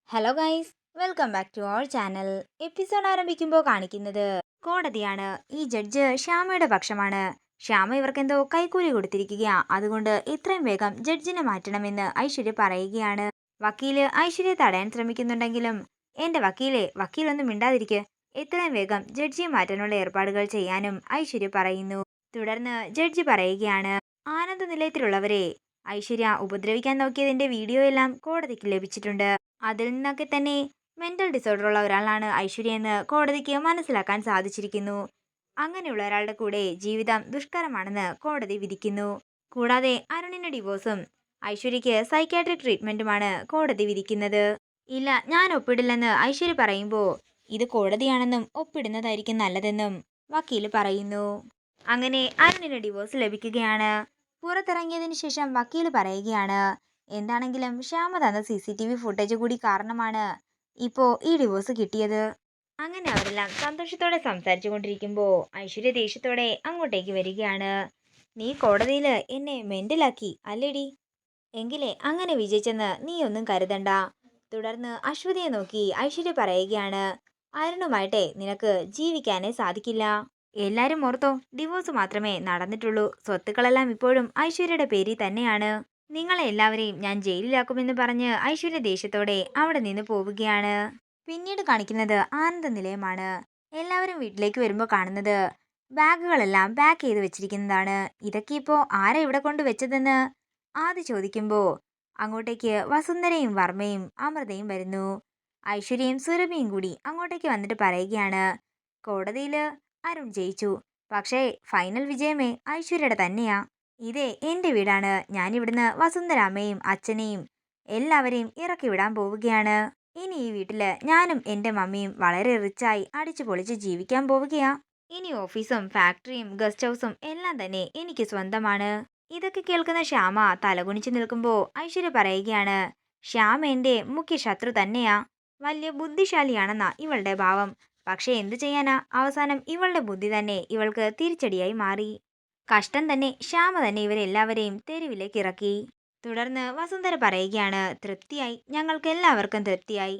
Hello guys, welcome back to our channel. Episode ആരംഭിക്കുമ്പോൾ കാണിക്കുന്നത് കോടതിയാണ്. ഈ ജഡ്ജ് ശ്യാമയുടെ പക്ഷമാണ്. ശ്യാമ ഇവർക്കെന്തോ കൈക്കൂലി കൊടുത്തിരിക്കുകയാ, അതുകൊണ്ട് ഇത്രയും വേഗം ജഡ്ജിനെ മാറ്റണമെന്ന് ഐശ്വര്യ പറയുകയാണ്. വക്കീല് ഐശ്വര്യ തടയാൻ ശ്രമിക്കുന്നുണ്ടെങ്കിലും എന്റെ വക്കീലൊന്നും മിണ്ടാതിരിക്കെ, എത്രയും വേഗം ജഡ്ജിയെ മാറ്റാനുള്ള ഏർപ്പാടുകൾ ചെയ്യാനും ഐശ്വര്യ പറയുന്നു. തുടർന്ന് ജഡ്ജി പറയുകയാണ്, ആനന്ദ നിലയത്തിലുള്ളവരെ ഐശ്വര്യ ഉപദ്രവിക്കാൻ നോക്കിയതിന്റെ വീഡിയോ എല്ലാം കോടതിക്ക് ലഭിച്ചിട്ടുണ്ട്. അതിൽ നിന്നൊക്കെ തന്നെ മെന്റൽ ഡിസോർഡർ ഉള്ള ഒരാളാണ് ഐശ്വര്യ എന്ന് കോടതിക്ക് മനസ്സിലാക്കാൻ സാധിച്ചിരിക്കുന്നു. അങ്ങനെയുള്ള ഒരാളുടെ കൂടെ ജീവിതം ദുഷ്കരമാണെന്ന് കോടതി വിധിക്കുന്നു. കൂടാതെ അരുണിന് ഡിവോഴ്സും ഐശ്വര്യയ്ക്ക് സൈക്കാട്രിക് ട്രീറ്റ്മെന്റുമാണ് കോടതി വിധിക്കുന്നത്. ഇല്ല, ഞാൻ ഒപ്പിടില്ലെന്ന് ഐശ്വര്യ പറയുമ്പോൾ ഇത് കോടതിയാണെന്നും ഒപ്പിടുന്നതായിരിക്കും നല്ലതെന്നും വക്കീല് പറയുന്നു. അങ്ങനെ അരുണിന് ഡിവോഴ്സ് ലഭിക്കുകയാണ്. പുറത്തിറങ്ങിയതിനു ശേഷം വക്കീല് പറയുകയാണ്, എന്താണെങ്കിലും ശ്യാമ തന്ന CCTV ഫുട്ടേജ് കൂടി കാരണമാണ് ഇപ്പോൾ ഈ ഡിവോഴ്സ് കിട്ടിയത്. അങ്ങനെ അവരെല്ലാം സന്തോഷത്തോടെ സംസാരിച്ചു കൊണ്ടിരിക്കുമ്പോൾ ഐശ്വര്യ ദേഷ്യത്തോടെ അങ്ങോട്ടേക്ക് വരികയാണ്. നീ കോടതിയിൽ എന്നെ മെന്റലാക്കി അല്ലേടി? എങ്കിലേ അങ്ങനെ വിജയിച്ചെന്ന് നീ ഒന്നും കരുതണ്ട. തുടർന്ന് അശ്വതിയെ നോക്കി ഐശ്വര്യ പറയുകയാണ്, അരുണുമായിട്ടെ നിനക്ക് ജീവിക്കാനേ സാധിക്കില്ല. എല്ലാരും ഓർത്തോ, ഡിവോഴ്സ് മാത്രമേ നടന്നിട്ടുള്ളൂ. സ്വത്തുക്കളെല്ലാം ഇപ്പോഴും ഐശ്വര്യയുടെ പേരിൽ തന്നെയാണ്. നിങ്ങളെ എല്ലാവരെയും ഞാൻ ജയിലിലാക്കുമെന്ന് പറഞ്ഞ് ഐശ്വര്യ ദേഷ്യത്തോടെ അവിടെ നിന്ന് പോവുകയാണ്. പിന്നീട് കാണിക്കുന്നത് ആനന്ദ നിലയമാണ്. എല്ലാവരും വീട്ടിലേക്ക് വരുമ്പോൾ കാണുന്നത് ബാഗുകളെല്ലാം പാക്ക് ചെയ്ത് വെച്ചിരിക്കുന്നതാണ്. ഇതൊക്കെ ഇപ്പോൾ ആരാ ഇവിടെ കൊണ്ട് വെച്ചതെന്ന് ആദ്യ ചോദിക്കുമ്പോൾ അങ്ങോട്ടേക്ക് വസുന്ധരയും വർമ്മയും അമൃതയും വരുന്നു. ഐശ്വര്യയും സുരഭിയും കൂടി അങ്ങോട്ടേക്ക് വന്നിട്ട് പറയുകയാണ്, കോടതിയിൽ അരുൺ ജയിച്ചു, പക്ഷേ ഫൈനൽ വിജയമേ ഐശ്വര്യയുടെ തന്നെയാ. ഇതേ എൻ്റെ വീടാണ്. ഞാനിവിടുന്ന് വസുന്ധരാമ്മയും അച്ഛനെയും എല്ലാവരെയും ഇറക്കി വിടാൻ പോവുകയാണ്. ഇനി ഈ വീട്ടില് ഞാനും എൻ്റെ മമ്മിയും വളരെ റിച്ചായി അടിച്ചു പൊളിച്ച് ജീവിക്കാൻ പോവുകയാ. ഇനി ഓഫീസും ഫാക്ടറിയും ഗസ്റ്റ് ഹൗസും എല്ലാം തന്നെ എനിക്ക് സ്വന്തമാണ്. ഇതൊക്കെ കേൾക്കുന്ന ശ്യാമ തലകുനിച്ച് നിൽക്കുമ്പോൾ ഐശ്വര്യ പറയുകയാണ്, ശ്യാമ എൻ്റെ മുഖ്യ ശത്രു തന്നെയാ. വലിയ ബുദ്ധിശാലിയാണെന്നാ ഇവളുടെ ഭാവം. പക്ഷെ എന്തു ചെയ്യാനാ, അവസാനം ഇവളുടെ ബുദ്ധി തന്നെ ഇവൾക്ക് തിരിച്ചടിയായി മാറി. കഷ്ടം തന്നെ, ശ്യാമ തന്നെ ഇവരെല്ലാവരെയും തെരുവിലേക്ക് ഇറക്കി. തുടർന്ന് വസുന്ധര പറയുകയാണ്, തൃപ്തിയായി, ഞങ്ങൾക്ക് എല്ലാവർക്കും തൃപ്തിയായി.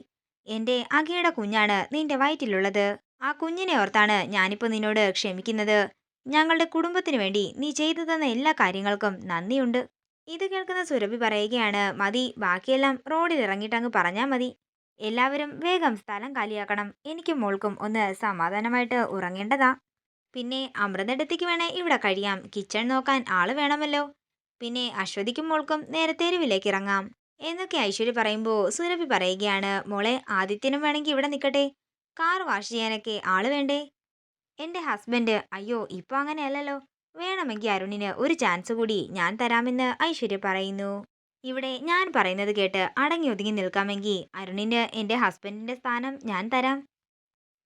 എൻ്റെ അഖിയുടെ കുഞ്ഞാണ് നിന്റെ വയറ്റിലുള്ളത്. ആ കുഞ്ഞിനെ ഓർത്താണ് ഞാനിപ്പോൾ നിന്നോട് ക്ഷമിക്കുന്നത്. ഞങ്ങളുടെ കുടുംബത്തിനു വേണ്ടി നീ ചെയ്തു തന്ന എല്ലാ കാര്യങ്ങൾക്കും നന്ദിയുണ്ട്. ഇത് കേൾക്കുന്ന സുരഭി പറയുകയാണ്, മതി, ബാക്കിയെല്ലാം റോഡിൽ ഇറങ്ങിയിട്ടങ്ങ് പറഞ്ഞാൽ മതി. എല്ലാവരും വേഗം സ്ഥലം കാലിയാക്കണം. എനിക്കും മോൾക്കും ഒന്ന് സമാധാനമായിട്ട് ഉറങ്ങേണ്ടതാ. പിന്നെ അമൃതടുത്തേക്ക് വേണേ ഇവിടെ കഴിയാം. കിച്ചൺ നോക്കാൻ ആള് വേണമല്ലോ. പിന്നെ അശ്വതിക്കും മോൾക്കും നേരെ തെരുവിലേക്ക് ഇറങ്ങാം എന്നൊക്കെ ഐശ്വര്യ പറയുമ്പോൾ സുരഭി പറയുകയാണ്, മോളെ, ആദിത്യനും വേണമെങ്കിൽ ഇവിടെ നിൽക്കട്ടെ. കാർ വാഷ് ചെയ്യാനൊക്കെ ആള് വേണ്ടേ? എൻ്റെ ഹസ്ബൻഡ്. അയ്യോ, ഇപ്പൊ അങ്ങനെയല്ലല്ലോ. വേണമെങ്കിൽ അരുണിന് ഒരു ചാൻസ് കൂടി ഞാൻ തരാമെന്ന് ഐശ്വര്യ പറയുന്നു. ഇവിടെ ഞാൻ പറയുന്നത് കേട്ട് അടങ്ങി ഒതുങ്ങി നിൽക്കാമെങ്കിൽ അരുണിന് എൻ്റെ ഹസ്ബൻഡിന്റെ സ്ഥാനം ഞാൻ തരാം.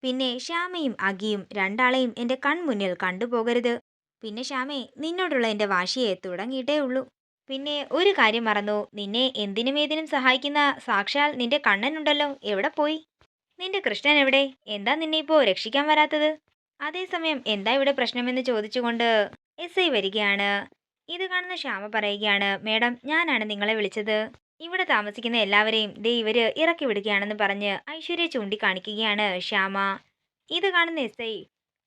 പിന്നെ ശ്യാമയും അഖിയും രണ്ടാളെയും എൻ്റെ കൺമുന്നിൽ കണ്ടുപോകരുത്. പിന്നെ ശ്യാമേ, നിന്നോടുള്ള എൻ്റെ വാശിയെ തുടങ്ങിയിട്ടേ ഉള്ളൂ. പിന്നെ ഒരു കാര്യം മറന്നു, നിന്നെ എന്തിനും ഏതിനും സഹായിക്കുന്ന സാക്ഷാൽ നിന്റെ കണ്ണനുണ്ടല്ലോ, എവിടെ പോയി? നിന്റെ കൃഷ്ണൻ എവിടെ? എന്താ നിന്നെ ഇപ്പോൾ രക്ഷിക്കാൻ വരാത്തത്? അതേസമയം എന്താ ഇവിടെ പ്രശ്നമെന്ന് ചോദിച്ചുകൊണ്ട് SI വരികയാണ്. ഇത് കാണുന്ന ശ്യാമ പറയുകയാണ്, മേഡം, ഞാനാണ് നിങ്ങളെ വിളിച്ചത്. ഇവിടെ താമസിക്കുന്ന എല്ലാവരെയും ദേ ഇവര് ഇറക്കി വിടുകയാണെന്ന് പറഞ്ഞ് ഐശ്വര്യ ചൂണ്ടിക്കാണിക്കുകയാണ് ശ്യാമ. ഇത് കാണുന്ന SI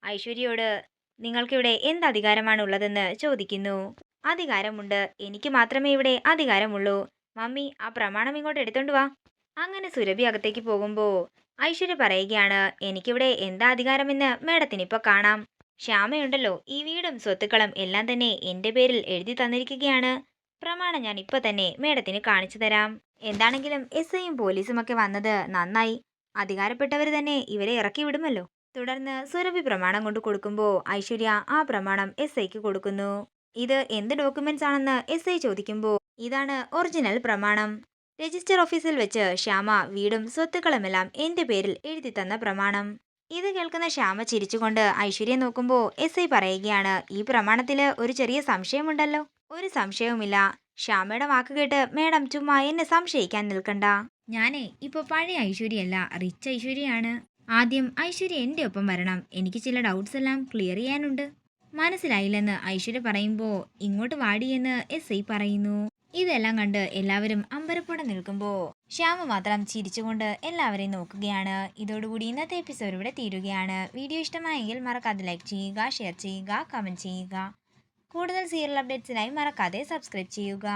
ഐശ്വര്യയോട് നിങ്ങൾക്കിവിടെ എന്ത് അധികാരമാണ് ഉള്ളതെന്ന് ചോദിക്കുന്നു. അധികാരമുണ്ട്, എനിക്ക് മാത്രമേ ഇവിടെ അധികാരമുള്ളൂ. മമ്മി, ആ പ്രമാണം ഇങ്ങോട്ട് എടുത്തോണ്ട് വാ. അങ്ങനെ സുരഭി അകത്തേക്ക് പോകുമ്പോൾ ഐശ്വര്യ പറയുകയാണ്, എനിക്കിവിടെ എന്താ അധികാരമെന്ന് മേഡത്തിനിപ്പോൾ കാണാം. ശ്യാമയുണ്ടല്ലോ, ഈ വീടും സ്വത്തുക്കളും എല്ലാം തന്നെ എൻ്റെ പേരിൽ എഴുതി തന്നിരിക്കുകയാണ്. പ്രമാണം ഞാൻ ഇപ്പൊ തന്നെ മേഡത്തിന് കാണിച്ചു തരാം. എന്താണെങ്കിലും SIയും പോലീസും ഒക്കെ വന്നത് നന്നായി. അധികാരപ്പെട്ടവർ തന്നെ ഇവരെ ഇറക്കി വിടുമല്ലോ. തുടർന്ന് സുരഭി പ്രമാണം കൊണ്ട് കൊടുക്കുമ്പോൾ ഐശ്വര്യ ആ പ്രമാണം SIക്ക് കൊടുക്കുന്നു. ഇത് എന്ത് ഡോക്യുമെന്റ്സ് ആണെന്ന് SI ചോദിക്കുമ്പോൾ ഇതാണ് ഒറിജിനൽ പ്രമാണം. രജിസ്റ്റർ ഓഫീസിൽ വെച്ച് ശ്യാമ വീടും സ്വത്തുക്കളുമെല്ലാം എൻ്റെ പേരിൽ എഴുതി തന്ന പ്രമാണം. ഇത് കേൾക്കുന്ന ശ്യാമ ചിരിച്ചുകൊണ്ട് ഐശ്വര്യ നോക്കുമ്പോൾ SI പറയുകയാണ്, ഈ പ്രമാണത്തില് ഒരു ചെറിയ സംശയമുണ്ടല്ലോ. ഒരു സംശയവുമില്ല. ശ്യാമയുടെ വാക്ക് കേട്ട് മേഡം ചുമ്മാ എന്നെ സംശയിക്കാൻ നിൽക്കണ്ട. ഞാനേ ഇപ്പൊ പഴയ ഐശ്വര്യയല്ല, റിച്ച് ഐശ്വര്യയാണ്. ആദ്യം ഐശ്വര്യ എൻ്റെ ഒപ്പം വരണം. എനിക്ക് ചില ഡൗട്ട്സ് എല്ലാം ക്ലിയർ ചെയ്യാനുണ്ട്. മനസ്സിലായില്ലെന്ന് ഐശ്വര്യ പറയുമ്പോൾ ഇങ്ങോട്ട് വാടിയെന്ന് SI പറയുന്നു. ഇതെല്ലാം കണ്ട് എല്ലാവരും അമ്പരപ്പോടെ നിൽക്കുമ്പോൾ ശ്യാമ മാത്രം ചിരിച്ചുകൊണ്ട് എല്ലാവരെയും നോക്കുകയാണ്. ഇതോടുകൂടി ഇന്നത്തെ എപ്പിസോഡ് ഇവിടെ തീരുകയാണ്. വീഡിയോ ഇഷ്ടമായെങ്കിൽ മറക്കാതെ ലൈക്ക് ചെയ്യുക, ഷെയർ ചെയ്യുക, കമൻറ്റ് ചെയ്യുക. കൂടുതൽ സീരിയൽ അപ്ഡേറ്റ്സിനായി മറക്കാതെ സബ്സ്ക്രൈബ് ചെയ്യുക.